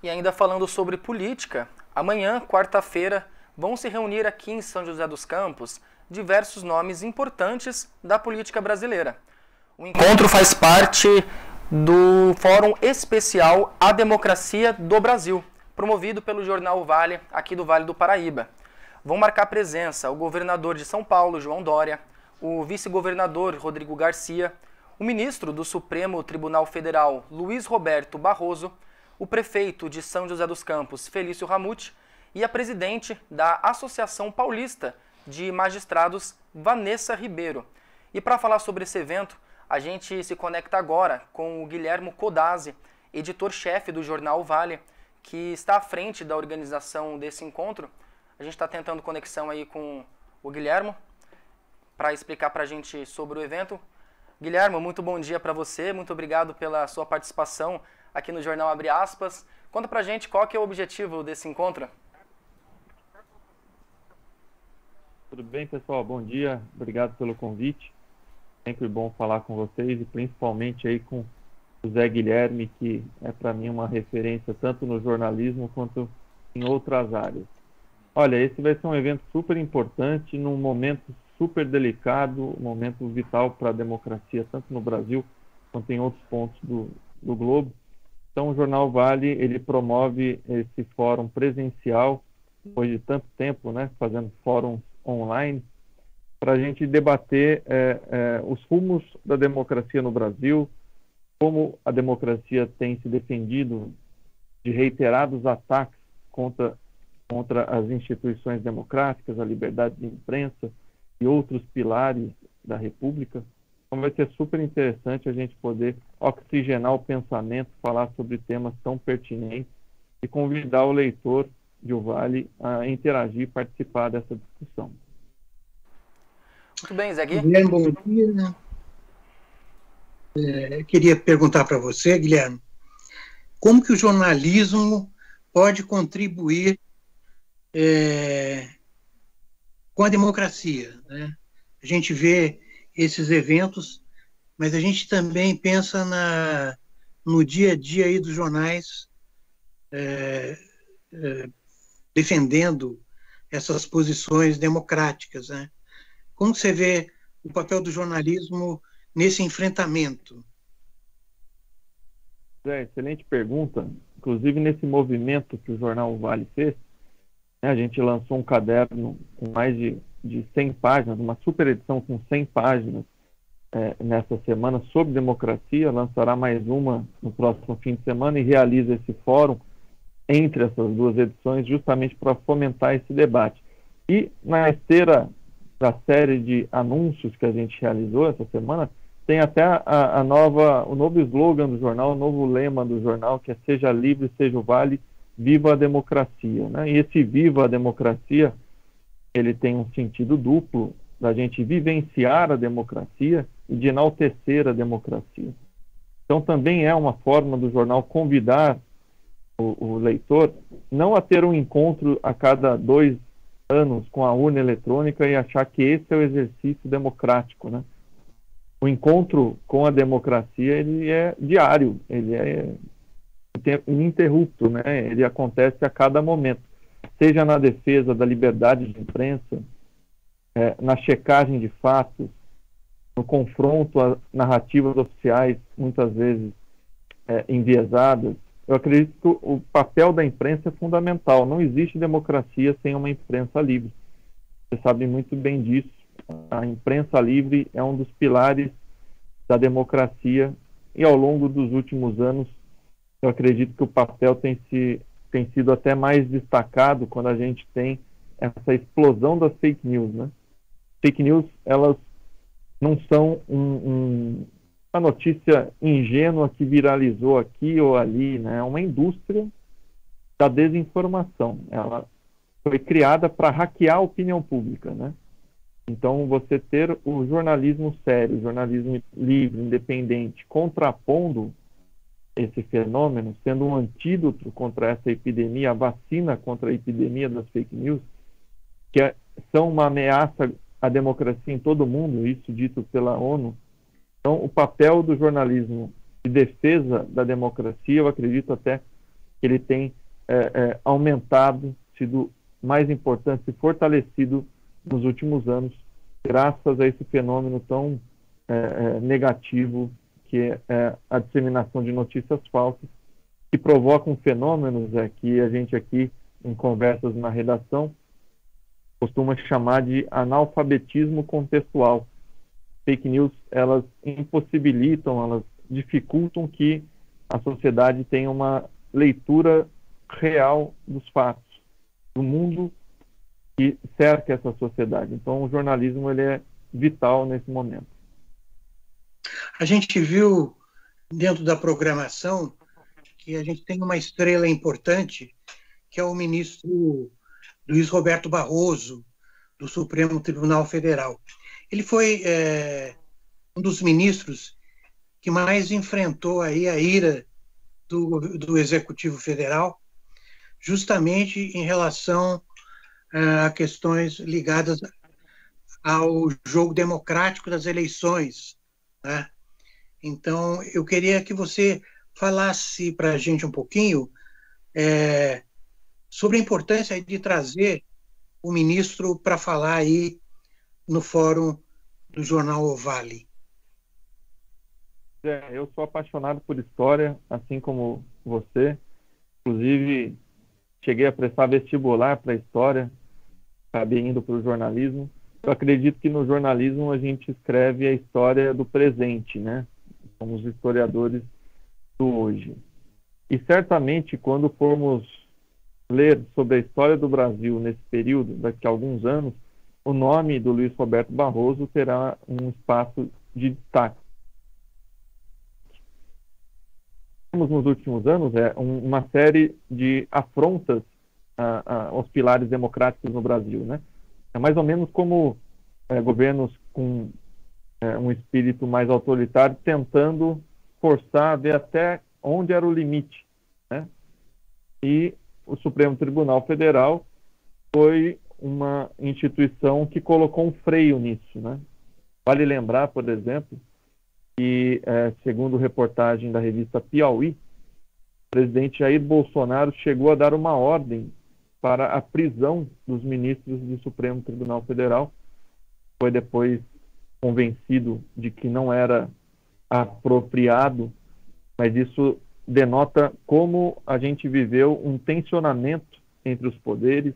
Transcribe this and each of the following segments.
E ainda falando sobre política, amanhã, quarta-feira, vão se reunir aqui em São José dos Campos diversos nomes importantes da política brasileira. O encontro faz parte do Fórum Especial A Democracia do Brasil, promovido pelo jornal Vale, aqui do Vale do Paraíba. Vão marcar presença o governador de São Paulo, João Dória, o vice-governador Rodrigo Garcia, o ministro do Supremo Tribunal Federal, Luiz Roberto Barroso, o prefeito de São José dos Campos, Felício Ramute, e a presidente da Associação Paulista de Magistrados, Vanessa Ribeiro. E para falar sobre esse evento, a gente se conecta agora com o Guilhermo Codazzi, editor-chefe do jornal Vale, que está à frente da organização desse encontro. A gente está tentando conexão aí com o Guilhermo para explicar para a gente sobre o evento. Guilhermo, muito bom dia para você, muito obrigado pela sua participação aqui no Jornal Abre Aspas. Conta pra gente qual que é o objetivo desse encontro. Tudo bem, pessoal? Bom dia, obrigado pelo convite. Sempre bom falar com vocês e principalmente aí com o Zé Guilherme, que é para mim uma referência tanto no jornalismo quanto em outras áreas. Olha, esse vai ser um evento super importante, num momento super delicado, um momento vital para a democracia, tanto no Brasil quanto em outros pontos do globo. Então, o Jornal Vale, ele promove esse fórum presencial, depois de tanto tempo, né, fazendo fóruns online, para a gente debater os rumos da democracia no Brasil, como a democracia tem se defendido de reiterados ataques contra as instituições democráticas, a liberdade de imprensa e outros pilares da República. Então vai ser super interessante a gente poder oxigenar o pensamento, falar sobre temas tão pertinentes e convidar o leitor de O Vale a interagir e participar dessa discussão. Muito bem, Zé Gui. Guilherme, bom dia. Queria perguntar para você, Guilherme, como que o jornalismo pode contribuir com a democracia, né? A gente vê esses eventos, mas a gente também pensa no dia a dia aí dos jornais defendendo essas posições democráticas, né? Como você vê o papel do jornalismo nesse enfrentamento? Excelente pergunta. Inclusive, nesse movimento que o Jornal Vale fez, né, a gente lançou um caderno com mais de 100 páginas, uma super edição com 100 páginas nessa semana sobre democracia, lançará mais uma no próximo fim de semana e realiza esse fórum entre essas duas edições justamente para fomentar esse debate. E na esteira da série de anúncios que a gente realizou essa semana, tem até o novo slogan do jornal, o novo lema do jornal, que é Seja Livre, Seja o Vale, Viva a Democracia, né? E esse Viva a Democracia, ele tem um sentido duplo, da gente vivenciar a democracia e de enaltecer a democracia. Então também é uma forma do jornal convidar o leitor não a ter um encontro a cada 2 anos com a urna eletrônica e achar que esse é o exercício democrático, né? O encontro com a democracia, ele é diário, ele é ininterrupto, né? Ele acontece a cada momento, seja na defesa da liberdade de imprensa, na checagem de fatos, no confronto a narrativas oficiais, muitas vezes enviesadas. Eu acredito que o papel da imprensa é fundamental. Não existe democracia sem uma imprensa livre. Você sabe muito bem disso. A imprensa livre é um dos pilares da democracia e ao longo dos últimos anos eu acredito que o papel tem sido até mais destacado quando a gente tem essa explosão das fake news, né? Fake news, elas não são uma notícia ingênua que viralizou aqui ou ali, né? É uma indústria da desinformação. Ela foi criada para hackear a opinião pública, né? Então, você ter o jornalismo sério, o jornalismo livre, independente, contrapondo esse fenômeno, sendo um antídoto contra essa epidemia, a vacina contra a epidemia das fake news, que são uma ameaça à democracia em todo o mundo, isso dito pela ONU. Então, o papel do jornalismo de defesa da democracia, eu acredito até ele tem aumentado, sido mais importante e fortalecido nos últimos anos, graças a esse fenômeno tão negativo que é a disseminação de notícias falsas, que provocam fenômenos que a gente aqui, em conversas na redação, costuma chamar de analfabetismo contextual. Fake news, elas impossibilitam, elas dificultam que a sociedade tenha uma leitura real dos fatos, do mundo que cerca essa sociedade. Então, o jornalismo ele é vital nesse momento. A gente viu dentro da programação que a gente tem uma estrela importante, que é o ministro Luiz Roberto Barroso, do Supremo Tribunal Federal. Ele foi um dos ministros que mais enfrentou aí a ira do Executivo Federal, justamente em relação a questões ligadas ao jogo democrático das eleições, né? Então, eu queria que você falasse para a gente um pouquinho sobre a importância de trazer o ministro para falar aí no fórum do jornal O Vale. Eu sou apaixonado por história, assim como você. Inclusive, cheguei a prestar vestibular para história, acabei indo para o jornalismo. Eu acredito que no jornalismo a gente escreve a história do presente, né? Somos historiadores do hoje. E certamente, quando formos ler sobre a história do Brasil nesse período, daqui a alguns anos, o nome do Luiz Roberto Barroso terá um espaço de destaque. Temos nos últimos anos uma série de afrontas aos pilares democráticos no Brasil, né? É mais ou menos como governos com um espírito mais autoritário tentando forçar a ver até onde era o limite, né? E o Supremo Tribunal Federal foi uma instituição que colocou um freio nisso, né? Vale lembrar, por exemplo, que, segundo reportagem da revista Piauí, o presidente Jair Bolsonaro chegou a dar uma ordem para a prisão dos ministros do Supremo Tribunal Federal. Foi depois convencido de que não era apropriado, mas isso denota como a gente viveu um tensionamento entre os poderes,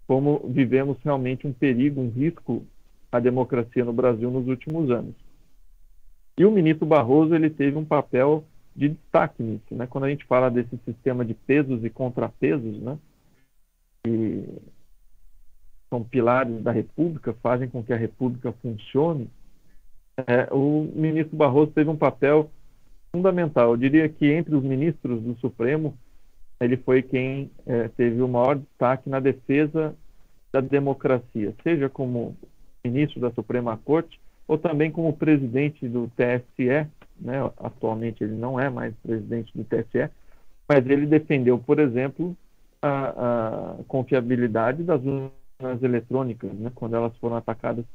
como vivemos realmente um perigo, um risco à democracia no Brasil nos últimos anos. E o ministro Barroso ele teve um papel de destaque nisso, né? Quando a gente fala desse sistema de pesos e contrapesos, né? Que são pilares da República, fazem com que a República funcione, o ministro Barroso teve um papel fundamental. Eu diria que entre os ministros do Supremo, ele foi quem teve o maior destaque na defesa da democracia, seja como ministro da Suprema Corte, ou também como presidente do TSE, né? Atualmente ele não é mais presidente do TSE, mas ele defendeu, por exemplo, a confiabilidade das urnas eletrônicas, né? Quando elas foram atacadas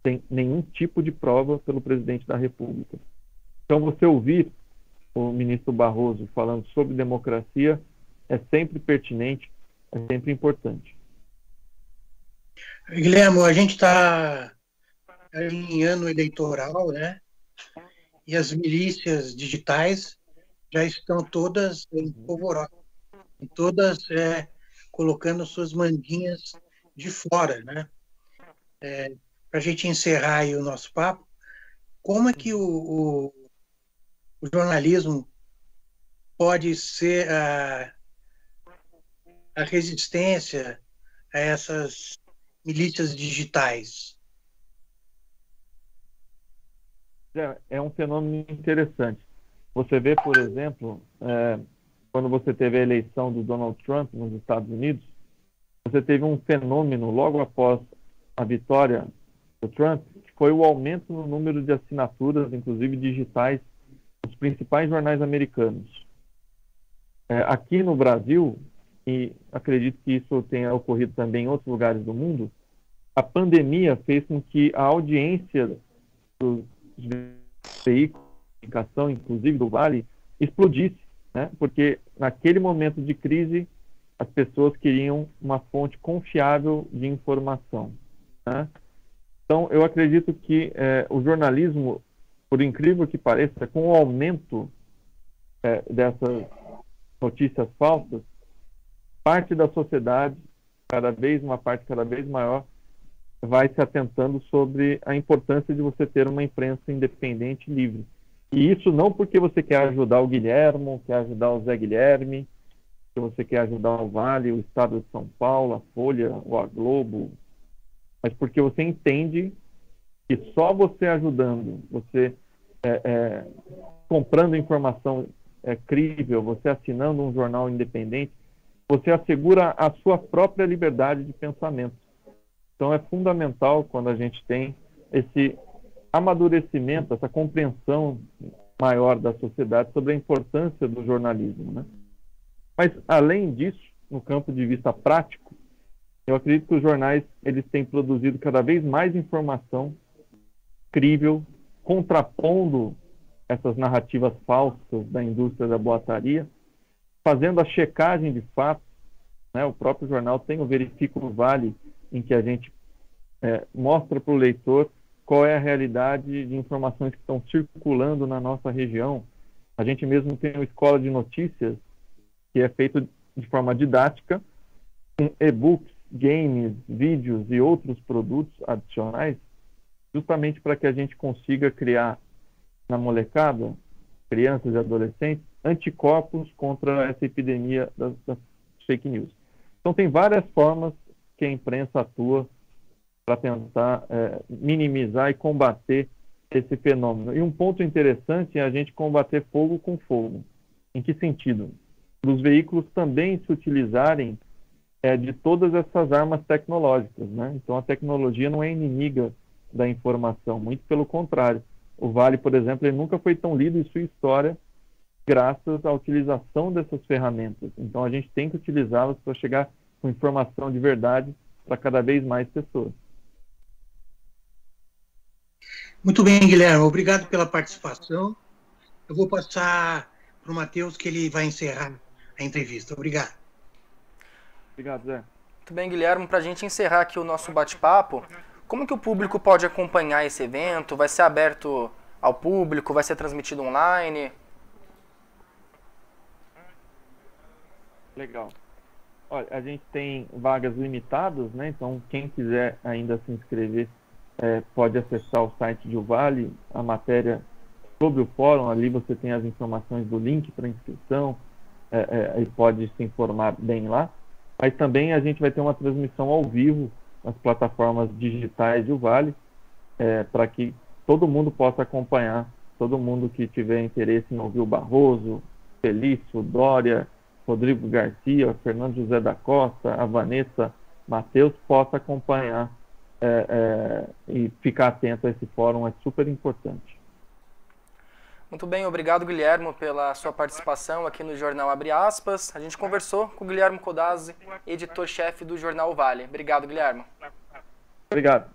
sem nenhum tipo de prova pelo presidente da República. Então, você ouvir o ministro Barroso falando sobre democracia é sempre pertinente, é sempre importante. Guilherme, a gente está em ano eleitoral, né? E as milícias digitais já estão todas em polvorosa, todas colocando suas manguinhas de fora, né? Para a gente encerrar aí o nosso papo, como é que o jornalismo pode ser a resistência a essas milícias digitais? É um fenômeno interessante. Você vê, por exemplo, quando você teve a eleição do Donald Trump nos Estados Unidos, você teve um fenômeno logo após a vitória do Trump, que foi o aumento no número de assinaturas, inclusive digitais, dos principais jornais americanos. Aqui no Brasil, e acredito que isso tenha ocorrido também em outros lugares do mundo, a pandemia fez com que a audiência dos veículos de comunicação, inclusive do Vale, explodisse, né? Porque naquele momento de crise, as pessoas queriam uma fonte confiável de informação, né? Então, eu acredito que o jornalismo, por incrível que pareça, com o aumento dessas notícias falsas, parte da sociedade, uma parte cada vez maior, vai se atentando sobre a importância de você ter uma imprensa independente e livre. E isso não porque você quer ajudar o Guilhermo, quer ajudar o Zé Guilherme, que você quer ajudar o Vale, o Estado de São Paulo, a Folha, ou a Globo, mas porque você entende que só você ajudando, você comprando informação crível, você assinando um jornal independente, você assegura a sua própria liberdade de pensamento. Então é fundamental quando a gente tem esse amadurecimento, essa compreensão maior da sociedade sobre a importância do jornalismo, né? Mas, além disso, no campo de vista prático, eu acredito que os jornais eles têm produzido cada vez mais informação crível, contrapondo essas narrativas falsas da indústria da boataria, fazendo a checagem de fatos, né? O próprio jornal tem o Verifica o Vale, em que a gente mostra para o leitor qual é a realidade de informações que estão circulando na nossa região. A gente mesmo tem uma escola de notícias que é feito de forma didática, com e-books, games, vídeos e outros produtos adicionais, justamente para que a gente consiga criar na molecada, crianças e adolescentes, anticorpos contra essa epidemia das fake news. Então tem várias formas que a imprensa atua para tentar minimizar e combater esse fenômeno. E um ponto interessante é a gente combater fogo com fogo. Em que sentido? Os veículos também se utilizarem de todas essas armas tecnológicas, né? Então a tecnologia não é inimiga da informação, muito pelo contrário. O Vale, por exemplo, ele nunca foi tão lido em sua história graças à utilização dessas ferramentas. Então a gente tem que utilizá-las para chegar com informação de verdade para cada vez mais pessoas. Muito bem, Guilherme. Obrigado pela participação. Eu vou passar para o Matheus, que ele vai encerrar a entrevista. Obrigado. Obrigado, Zé. Muito bem, Guilherme. Para a gente encerrar aqui o nosso bate-papo, como que o público pode acompanhar esse evento? Vai ser aberto ao público? Vai ser transmitido online? Legal. Olha, a gente tem vagas limitadas, né? Então, quem quiser ainda se inscrever pode acessar o site de Vale, a matéria sobre o fórum. Ali você tem as informações do link para inscrição e pode se informar bem lá. Mas também a gente vai ter uma transmissão ao vivo nas plataformas digitais de Vale, para que todo mundo possa acompanhar, todo mundo que tiver interesse em ouvir o Barroso, Felício, Dória, Rodrigo Garcia, Fernando José da Costa, a Vanessa Matheus, possa acompanhar e ficar atento a esse fórum, é super importante. Muito bem, obrigado, Guilherme, pela sua participação aqui no Jornal Abre Aspas. A gente conversou com o Guilherme Codazzi, editor-chefe do Jornal Vale. Obrigado, Guilherme. Obrigado.